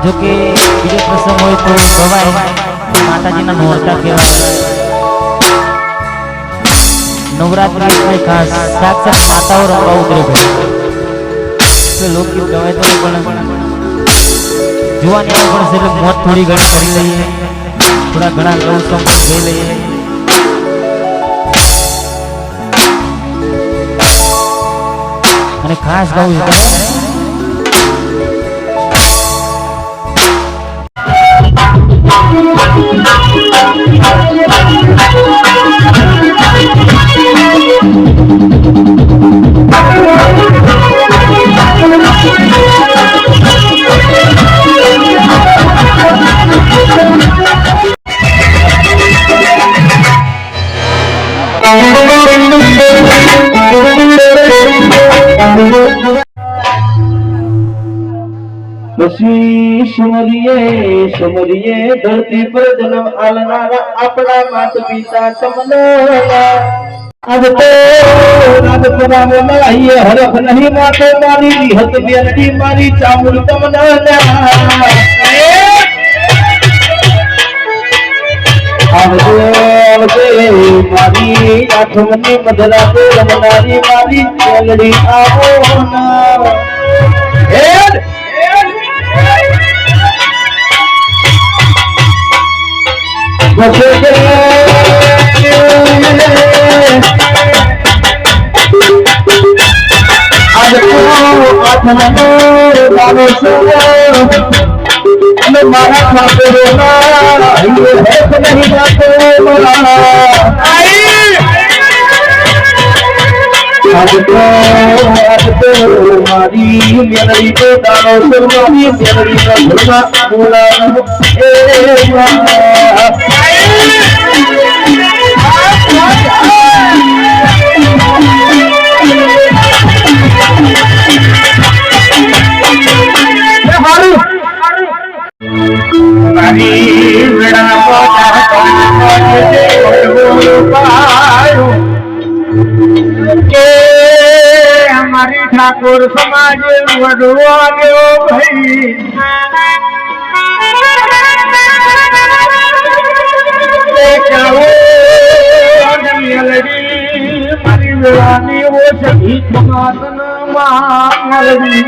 जो कि बीजो प्रसंग हो तो गवाय माताजीना नोरता कहेवाय। नवरात्रि में खास साक्षात माताओ रमवा उतरे तो लोकगीत गवाय तो पण जुवानी पण से એટલે મોત થોડી ઘણી કરી લઈએ, થોડા ઘણા લવ સોંગ ગાઈ લઈએ અને ખાસ ગાવું છે समरिए धरती पर जन्म आलनारा अपना मात पिता तमना। अब तो राजपुरा में मलाइए हरफ नहीं मातो मारी हत बेलड़ी मारी चामुल तमना। मारी आठमनी मधरा तो रमनारी मारी बेलड़ी आओ ना। आज मारा खाते रोना नहीं जाते आज तो मारी मेरी को दानो से मारी मेरी का भुला बोला हमारी ठाकुर समाज वडवा गयो भाई मारी वेलानी वो सभी समातन महालगी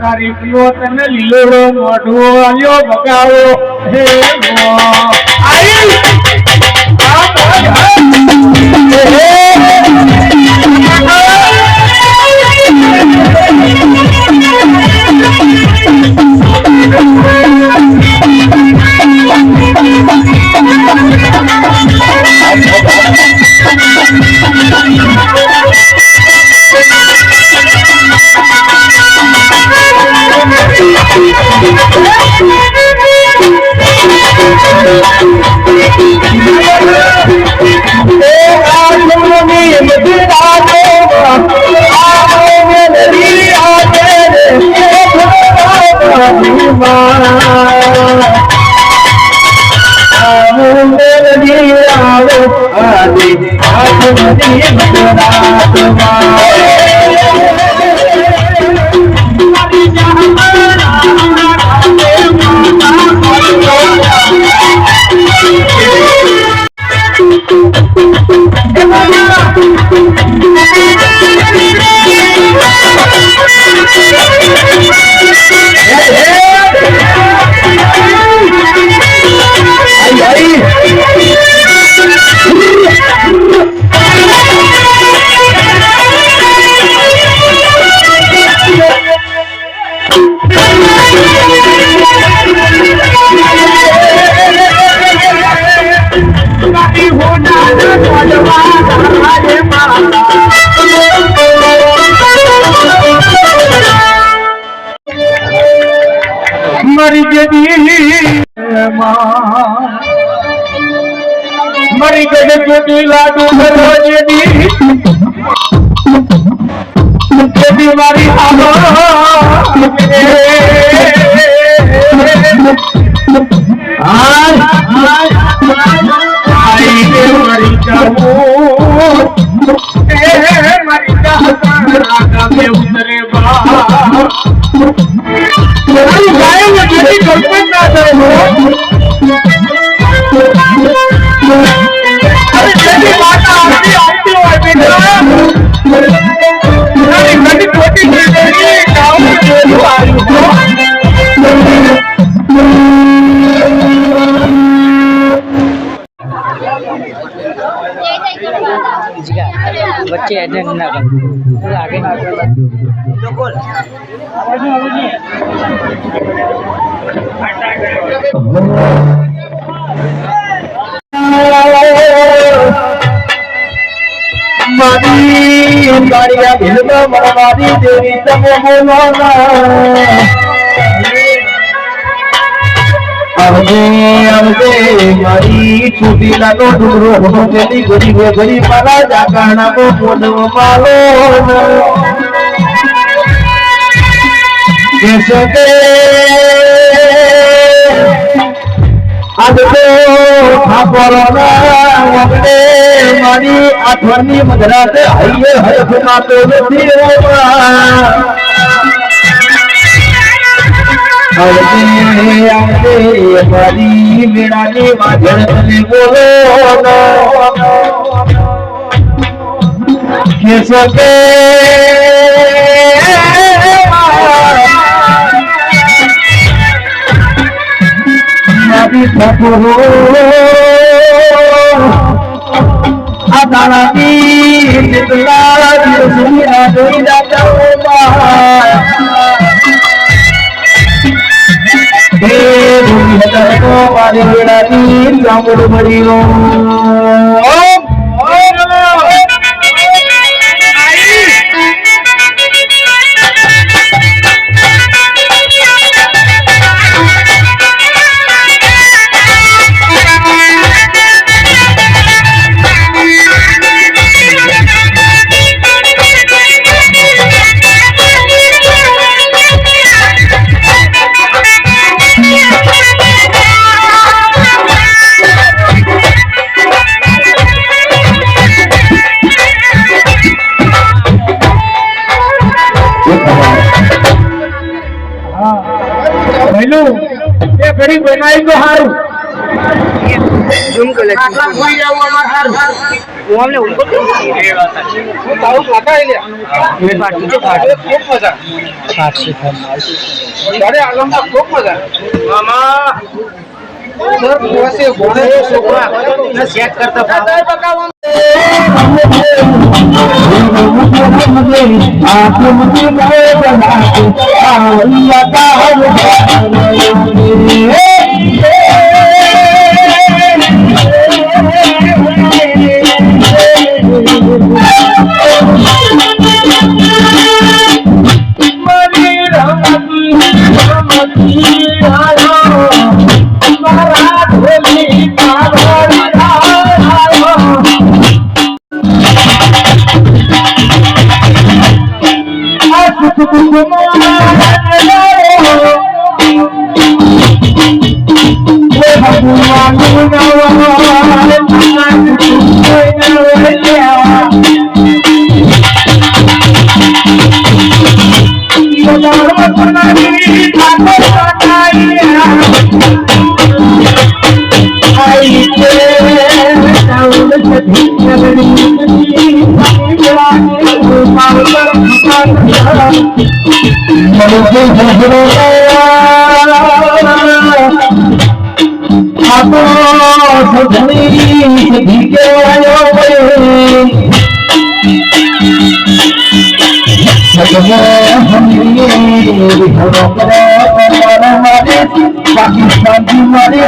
तारीखियों तने लीलो मोढो आयो बगाओ हे मरी गए जो लाडू जी मारी आई ઉતરે બા મારી ગાય ને કદી કલ્પના ના થાય અરે જેની માતા આવતી હોય બેટા અરે કદી ખોટી થઈ ગઈ ગાવ જોયું આવ્યું बच्चे अटेंड ना कर आगे मारी गाड़िया भिलना मरवादी देवी तमे बोलोना आवजे आवजे मारी छोटी लालो डुरो हो तेरी गरीब गरीब मारा जागाना को पोदव मालो कैसे के आज तो खापरोना वगडे मारी आठवनी मधराते हइये हय फुना तो नथी होवा आवजे आवजे मारी वीणानी माजण तने बोलो कैसे के ઠાકોરો આ દાણાની કેટલા દિવસની આ જોઈ દાદાઓમાં હે ભૂમિ હજારો મારી વેળાની ચામડ મળીનો ये घड़ी बनाई तो हारू जुम को लेके आटला कोई जाओ हमार हारू वो हमने उनको ये बात है वो ताऊ खाता है ये बात तो खाते खूब मजा खात से बड़े आलम का खूब मजा मामा सर वैसे बोले छोकरा न सेट करता था बकावा आप मुझे गए बना के आइया का पाकिस्तान की मारे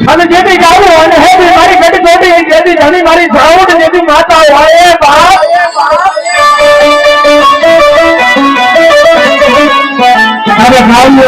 અને જેથી જાવું અને હે બી મારી ઘડી જોડી જેથી ધણી મારી સાઉડ જેથી માતા હોય બાપ અરે ખાવું છે